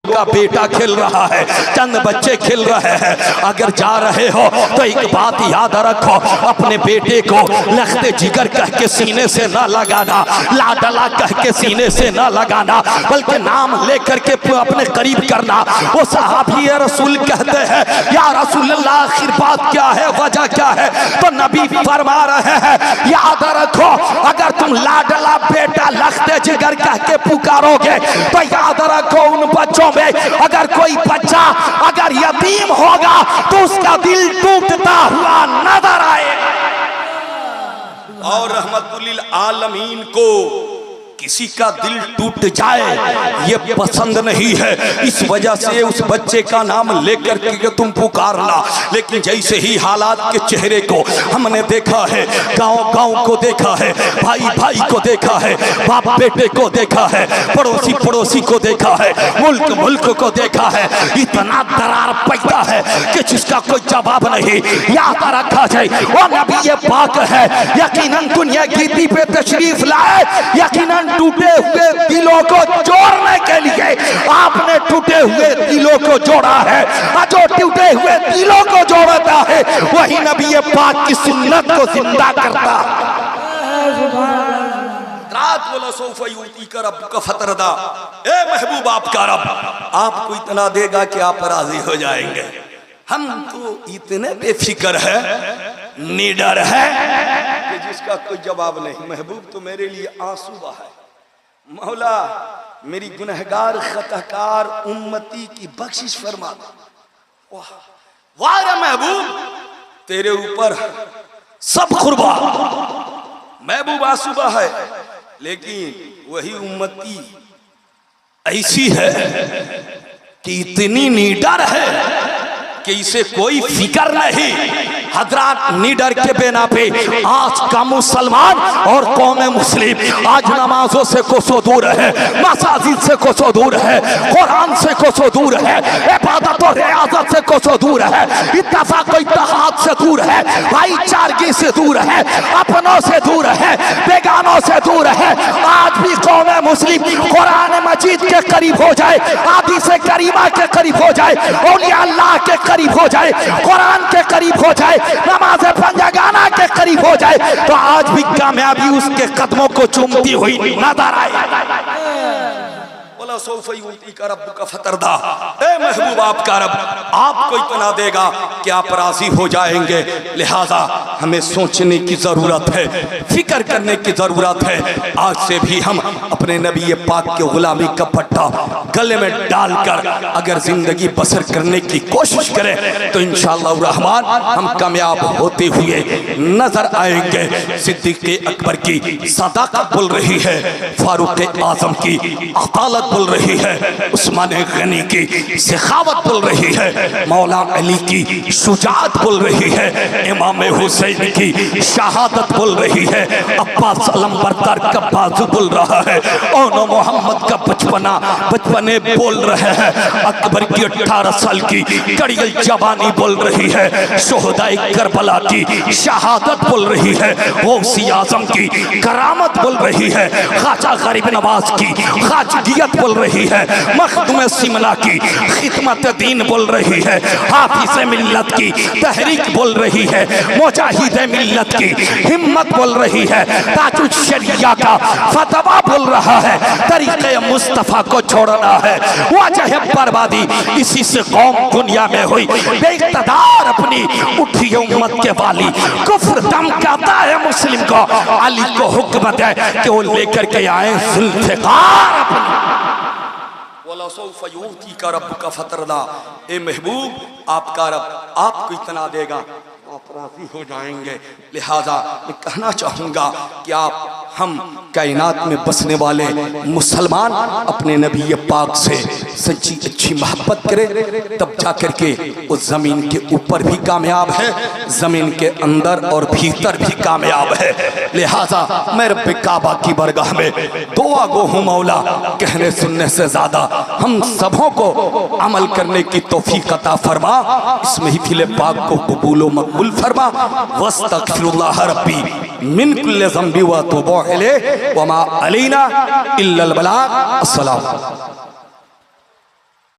का बेटा खेल रहा है, चंद बच्चे खेल रहे हैं। अगर जा रहे हो तो एक बात याद रखो, अपने बेटे को लखते जिगर कह के सीने से ना लगाना, लाडला कह के सीने से ना लगाना, बल्कि नाम लेकर के अपने करीब करना। वो सहाबी रसूल कहते हैं या रसूल अल्लाह आखिर बात क्या है, वजह क्या है? तो नबी फरमा रहे हैं याद रखो, अगर तुम लाडला बेटा लखते जिगर कह के पुकारोगे तो याद रखो उन बच्चों में अगर कोई बच्चा अगर यतीम होगा तो उसका दिल टूटता हुआ नजर आए। और रहमतुल्लिल आलमीन को किसी का दिल टूट जाए ये पसंद नहीं है, इस वजह से उस बच्चे का नाम लेकर के तुम पुकारना। लेकिन जैसे ही हालात के चेहरे को हमने देखा है, गांव गांव को देखा है, भाई भाई को देखा है, बाप बेटे को देखा है, पड़ोसी पड़ोसी को देखा है, मुल्क मुल्क को देखा है, इतना दरार पैदा है कि जिसका कोई जवाब नहीं। याद रखा जाए वो नबी पाक है, यकीनन दुनिया की पे तशरीफ लाए, यकीनन टूटे हुए दिलों को जोड़ने के लिए आपने टूटे हुए दिलों को जोड़ा है। जो टूटे हुए दिलों को जोड़ता है वही नबी पाक की सुन्नत को जिंदा करता है। ए महबूब आपका रब आपको इतना देगा कि आप राजी हो जाएंगे। हम तो इतने बेफिक्र है, निडर है कि जिसका कोई जवाब नहीं। महबूब तो मेरे लिए आंसू बहाए, मौला मेरी गुनहगार खताकार उम्मती की बख्शिश फरमा। वाह वाह महबूब तेरे ऊपर सब कुर्बा। महबूब आंसू बहाए, लेकिन वही उम्मती ऐसी है कि इतनी निडर है कि इसे कोई फिक्र नहीं। हजरात निडर के बिना पे आज का मुसलमान और कौम मुस्लिम आज नमाजों से कोसों दूर है, मसाजिद से कोसों दूर है, कुरान से कोसों दूर है, इबादत और रियाजत से कोसों दूर है, इत्तफाक और इत्तेहाद से दूर है, भाईचारगी से दूर है, अपनों से दूर है, बेगानों से दूर है। आज भी कौम मुस्लिम कुरान मजीद के करीब हो जाए, हदीस करीमा के करीब हो जाए, औलिया अल्लाह के करीब हो जाए, कुरान के करीब हो जाए, नमाज पंजगाना के करीब हो जाए, तो आज भी कामयाबी उसके कदमों को चूमती हुई नजर आए। ए महबूब आपका रब आपको इतना देगा कि आप राजी हो जाएंगे। लिहाजा हमें सोचने की जरूरत है, फिक्र करने की जरूरत है। आज से भी हम अपने नबी पाक के गुलामी का पट्टा गले में डालकर अगर जिंदगी बसर करने की कोशिश करें तो इंशाअल्लाह रहमान हम कामयाब होते हुए नजर आएंगे। सिद्दीक अकबर की सदाकत बोल रही है, फारूक आजम की अतालत बोल रही है, उस्मान गनी की सखावत बोल रही है, मौला अली की शुजाअत बोल रही है, इमाम हुसैन की शहादत बोल रही है, अब्बास अलंबरदार का बाजू बोल रहा है, और मोहम्मद का बचपने बोल रहे हैं, अकबर की 18 साल की कड़ियल जवानी बोल रही है, शोहदाए करबला की शहादत बोल रही है, गौसी आजम की करामत बोल रही है, ख्वाजा गरीब नवाज की खाजगियत बोल रही है, मखदूम सिमला की खिदमत दीन बोल रही है, हाफिज मिल्लत की तहरीक बोल रही है, मुजाहिद मिल्लत की हिम्मत बोल रही है, ताजुल शरिया का फतवा बोल रहा है, तरीक़े मुस्तफ़ा को छोड़ना है, वजह बर्बादी इसी से कौम दुनिया में हुई। बेइक़्तिदार अपनी उठी उम्मत के वाली कुफ्र धमकाता है मुस्लिम को, अली को हुक्म दे कि वो लेकर के आए ज़ुल्फ़िकार अपनी। का रब का फतरदा, ए महबूब आपका रब आपको इतना देगा आप राजी हो जाएंगे। लिहाजा मैं कहना चाहूँगा कि आप हम कायनात में बसने वाले मुसलमान अपने नबी पाक से सच्ची अच्छी मोहब्बत करें, तब जा कर के उस ज़मीन के ऊपर भी कामयाब है, ज़मीन के अंदर और भीतर भी कामयाब है। लिहाजा मैं रब काबा की बरगाह में दुआ गो हूँ मौला, कहने सुनने से ज़्यादा हम सबों को अमल करने की तौफीक अता फरमा, इस महफिल पाक को कबूल व मकबूल फरमा। वस्तगफिरुल्लाह रब्बी मिन कुल्लि ज़ंबि व अतूबु इलैहि व मा अलैना इल्लल बलाग। अस्सलाम।